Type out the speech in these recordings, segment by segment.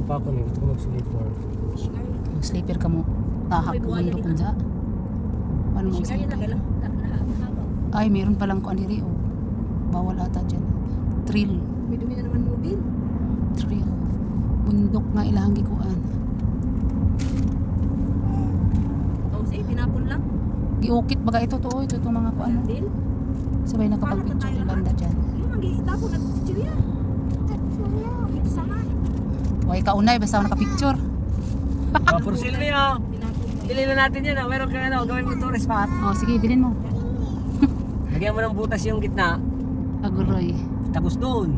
pa ako, gusto ko mag-sleeper. Sleeper ka mo. Tahak ko mundo kung sa. Paano mo sleeper? Ay, meron palang kuan diri oh. Bawal ata dyan. Thrill. May dumi na naman mobile. Thrill. Bundok nga ilahang gikuan. Sige, tinapon lang. Giukit baga ito to, ito itong mga kuan. Din. Sabay nakapag-picture ni Landa dyan. Yung ang gitapon at chichirya. Ito sama. Huwag kaunay, basta ako nakapicture. Oh, for Silvi oh. Tinapon. Bili na natin yan oh. Meron kang ano, gawin mo tourist spot. Oh, sige, bilhin mo. Lagyan mo ng butas yung gitna. Aguroy. Tapos doon.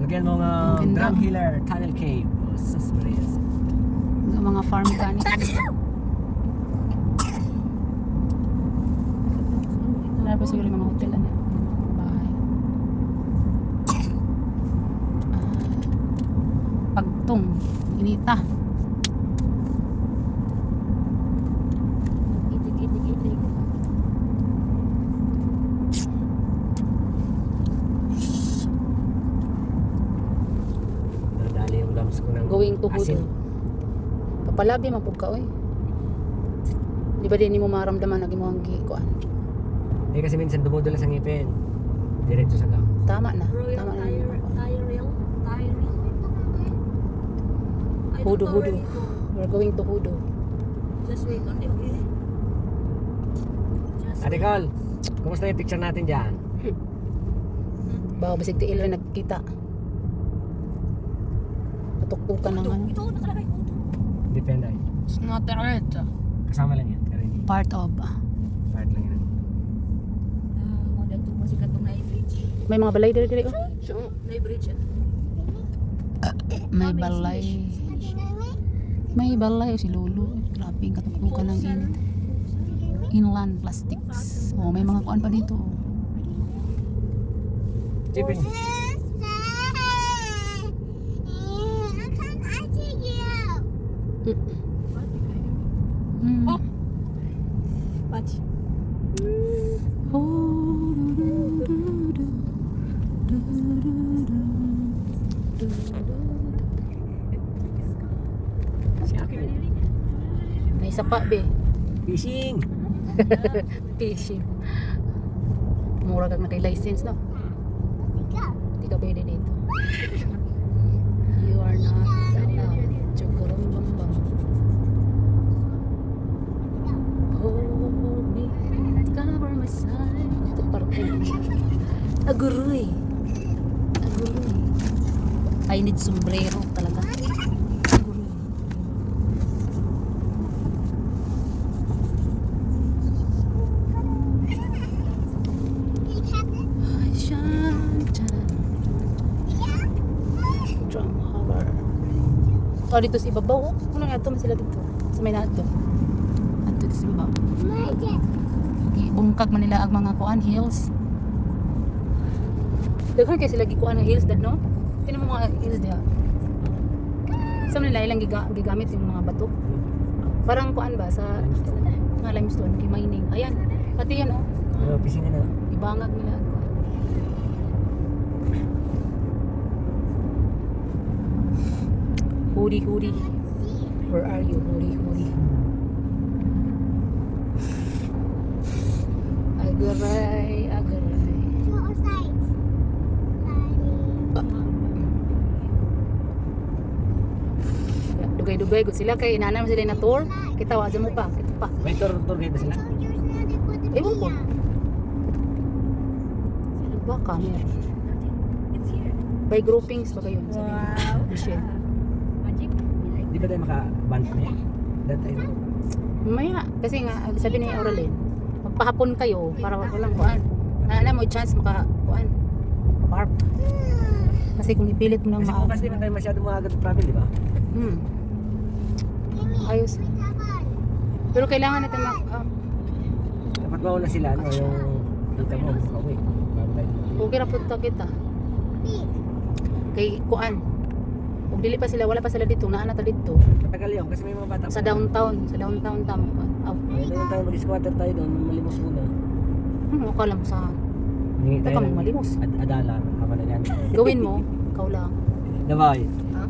Lagyan mo ng Ang ganda. Drug Healer Tunnel Cave. Oh, suspense. Yung mga farm mechanic. Wala pa siguro yung mga hotel ano. Bahay. Pagtong. Inita. Itik. Nadali yung gums ko ng Going to asin. Hudo. Papalabi mapug ka oy. Di ba din mo maramdaman na gimuhang kuan? Eh kasi minsan dumudula sa ngipin. Diretso sa gums. Tama na. Royal Tama na. Tyrell. Hudo. We're going to Hudo. Just wait on it, okay? Just Ate Col, kumusta yung picture natin dyan? Bawa basig tiil rin nagkita. Patuktukan ng ano. Ito, nakalagay ko. Depende ay. It's not the red. Kasama lang yan. Karini. Part of. Part lang yan. Model 2 mo si Katong Naibridge. May mga balay diri oh. Naibridge yan. May balay. May balay si Lolo. Grabe yung katuktukan ng inland plastics. Oh, may mga kuan pa dito. Oh. Chipin. Mm. Oh! Watch. Si Akin. May isa pa be. Fishing! Fishing. Mura kang naka-license no? Hindi ka pwede dito. You are not allowed. Chukurumbambam. Hold me, cover my side. Ito parang aguroy. Aguroy. I need sombrero talaga. Aguroy. Ay, shan, charan. Drum holler. Oh, dito sa ibabaw. Ano nga ito? Sila dito. Sa may nato. At dito sa ibabaw. Bungkag man nila ang mga kuan hills. Daghan kay sila gikuan ng hills dad no? Tinan mo mga hills diha. Sa nila ilang gigamit yung mga bato. Parang kuan ba sa mga limestone kay mining. Ayan. Pati yan oh. Ano, fishing na. Ibangag nila ang kuan. Huri. Where are you? Huri. Agaray. Dugay-dugay gud sila kay inana mo sila na tour. Kita wa mo pa, kita pa. May tour guide na sila. Ewan ko. Ba kami? It's here. By groupings ba kayo? Wow. Michelle. Magic. Di ba tayo maka-band na yan? That time. Mamaya, kasi nga sabi ni Aurelien, magpahapon kayo para walang kuan. Na mo chance maka-kuan. Park. Kasi kung ipilit mo nang Kasi bukas di ba tayo masyado maaga to travel, di ba? Ayos. Pero kailangan natin Dapat mauna sila, ano, yung dito mo, pauwi. Bago tayo. okay ra punta kita. Kay kuan. Kung dili pa sila, wala pa sila dito, naa na ta dito. Matagal yun, kasi may mga bata. Sa downtown tamo. Doon tayo mag-squatter tayo doon, malimos muna. Akala mo sa Hingi Ito tayo kami ng malimos. Adala, kapag na yan. Gawin mo, ikaw lang. Nabay. Ha?